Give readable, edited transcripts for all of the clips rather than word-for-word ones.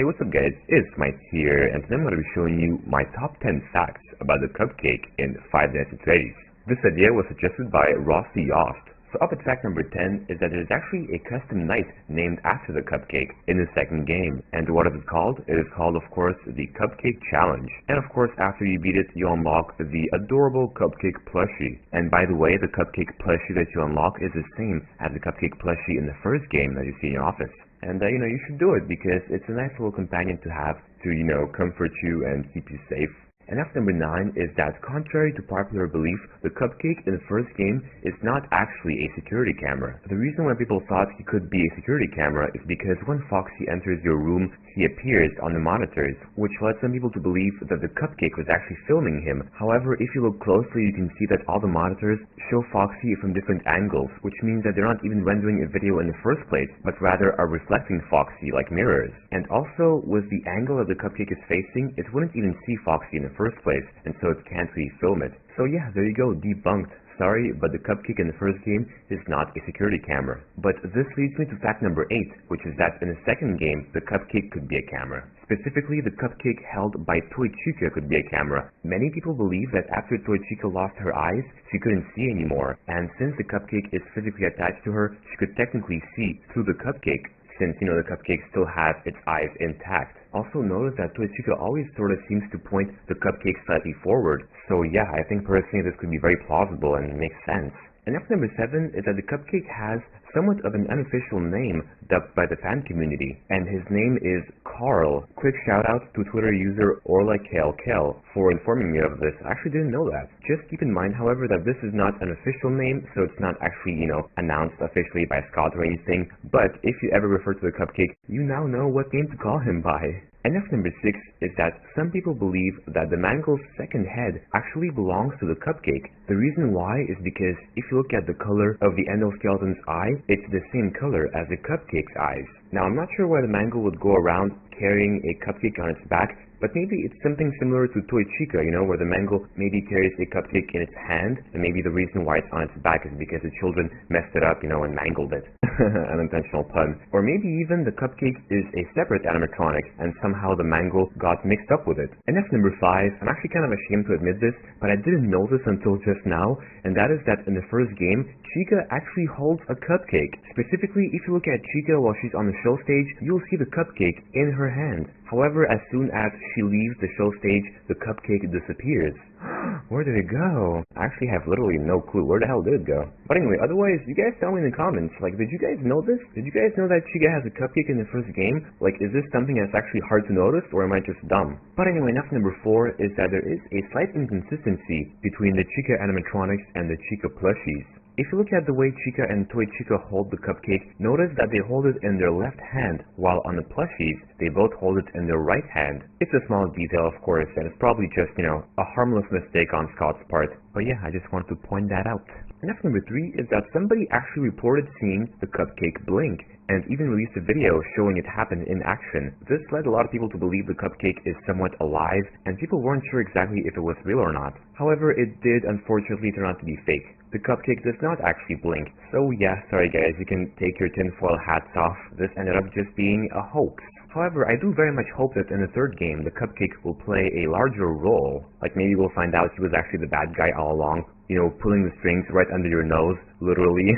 Hey, what's up guys, it's Mike here, and today I'm going to be showing you my top 10 facts about the cupcake in Five Nights at Freddy's. This idea was suggested by Rossi Yost. So up at fact number 10 is that there's actually a custom night named after the cupcake in the second game. And what is it called? It is called, of course, the Cupcake Challenge. And of course, after you beat it, you unlock the adorable cupcake plushie. And by the way, the cupcake plushie that you unlock is the same as the cupcake plushie in the first game that you see in your office. And, you should do it because it's a nice little companion to have to, comfort you and keep you safe. And fact number 9 is that, contrary to popular belief, the cupcake in the first game is not actually a security camera. The reason why people thought he could be a security camera is because when Foxy enters your room, he appears on the monitors, which led some people to believe that the cupcake was actually filming him. However, if you look closely, you can see that all the monitors show Foxy from different angles, which means that they're not even rendering a video in the first place, but rather are reflecting Foxy like mirrors. And also, with the angle that the cupcake is facing, it wouldn't even see Foxy in the first place, and so it can't really film it. So yeah, there you go, debunked. Sorry, but the cupcake in the first game is not a security camera. But this leads me to fact number 8, which is that in the second game, the cupcake could be a camera. Specifically, the cupcake held by Toy Chica could be a camera. Many people believe that after Toy Chica lost her eyes, she couldn't see anymore, and since the cupcake is physically attached to her, she could technically see through the cupcake, since, the cupcake still has its eyes intact. Also notice that Toy Chica always sort of seems to point the cupcake slightly forward. So yeah, I think personally this could be very plausible and makes sense. And fact number 7 is that the cupcake has somewhat of an unofficial name dubbed by the fan community, and his name is Carl. Quick shout out to Twitter user OrlaKaleKale for informing me of this. I actually didn't know that. Just keep in mind, however, that this is not an official name, so it's not actually, announced officially by Scott or anything, but if you ever refer to the cupcake, you now know what name to call him by. And fact number 6 is that some people believe that the mangle's second head actually belongs to the cupcake. The reason why is because if you look at the color of the endoskeleton's eye, it's the same color as the cupcake's eyes. Now, I'm not sure why the mangle would go around carrying a cupcake on its back, but maybe it's something similar to Toy Chica, where the mangle maybe carries a cupcake in its hand, and maybe the reason why it's on its back is because the children messed it up, and mangled it. Unintentional pun. Or maybe even the cupcake is a separate animatronic, and somehow the mangle got mixed up with it. And fact number 5, I'm actually kind of ashamed to admit this, but I didn't know this until just now, and that is that in the first game, Chica actually holds a cupcake. Specifically, if you look at Chica while she's on the show stage, you'll see the cupcake in her hand. However, as soon as she leaves the show stage, the cupcake disappears. Where did it go? I actually have literally no clue. Where the hell did it go? But anyway, otherwise, you guys tell me in the comments, did you guys know this? Did you guys know that Chica has a cupcake in the first game? Is this something that's actually hard to notice, or am I just dumb? But anyway, fact number 4 is that there is a slight inconsistency between the Chica animatronics and the Chica plushies. If you look at the way Chica and Toy Chica hold the cupcake, notice that they hold it in their left hand, while on the plushies, they both hold it in their right hand. It's a small detail, of course, and it's probably just, a harmless mistake on Scott's part. But yeah, I just wanted to point that out. And fact number 3 is that somebody actually reported seeing the cupcake blink, and even released a video showing it happen in action. This led a lot of people to believe the cupcake is somewhat alive, and people weren't sure exactly if it was real or not. However, it did unfortunately turn out to be fake. The cupcake does not actually blink. So yeah, sorry guys, you can take your tinfoil hats off. This ended up just being a hoax. However, I do very much hope that in the third game, the cupcake will play a larger role. Maybe we'll find out he was actually the bad guy all along, pulling the strings right under your nose, literally.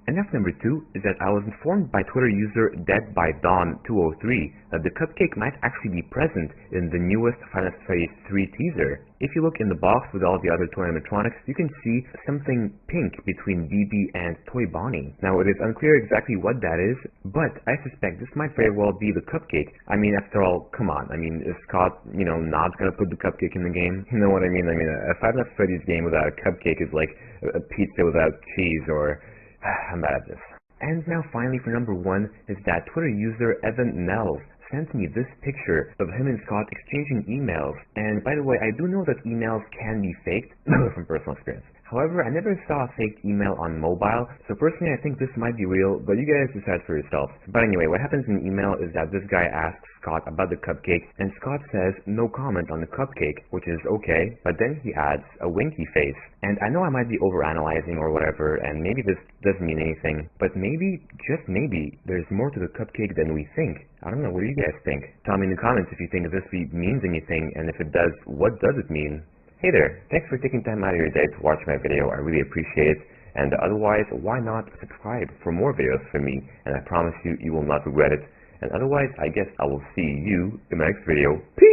And fact number 2 is that I was informed by Twitter user DeadByDawn203 that the cupcake might actually be present in the newest Five Nights at Freddy's 3 teaser. If you look in the box with all the other toy animatronics, you can see something pink between BB and Toy Bonnie. Now, it is unclear exactly what that is, but I suspect this might very well be the cupcake. I mean, after all, come on. I mean, is Scott, not gonna put the cupcake in the game? You know what I mean? I mean, a Five Nights at Freddy's game without a cupcake is like a pizza without cheese, or... I'm bad at this. And now finally for number 1 is that Twitter user Evan Nels sent me this picture of him and Scott exchanging emails. And by the way, I do know that emails can be faked from personal experience. However, I never saw a fake email on mobile, so personally I think this might be real, but you guys decide for yourselves. But anyway, what happens in the email is that this guy asks Scott about the cupcake, and Scott says no comment on the cupcake, which is okay, but then he adds a winky face. And I know I might be overanalyzing or whatever, and maybe this doesn't mean anything, but maybe, just maybe, there's more to the cupcake than we think. I don't know, what do you guys think? Tell me in the comments if you think this means anything, and if it does, what does it mean? Hey there, thanks for taking time out of your day to watch my video, I really appreciate it. And otherwise, why not subscribe for more videos from me, and I promise you, you will not regret it. And otherwise, I guess I will see you in my next video. Peace!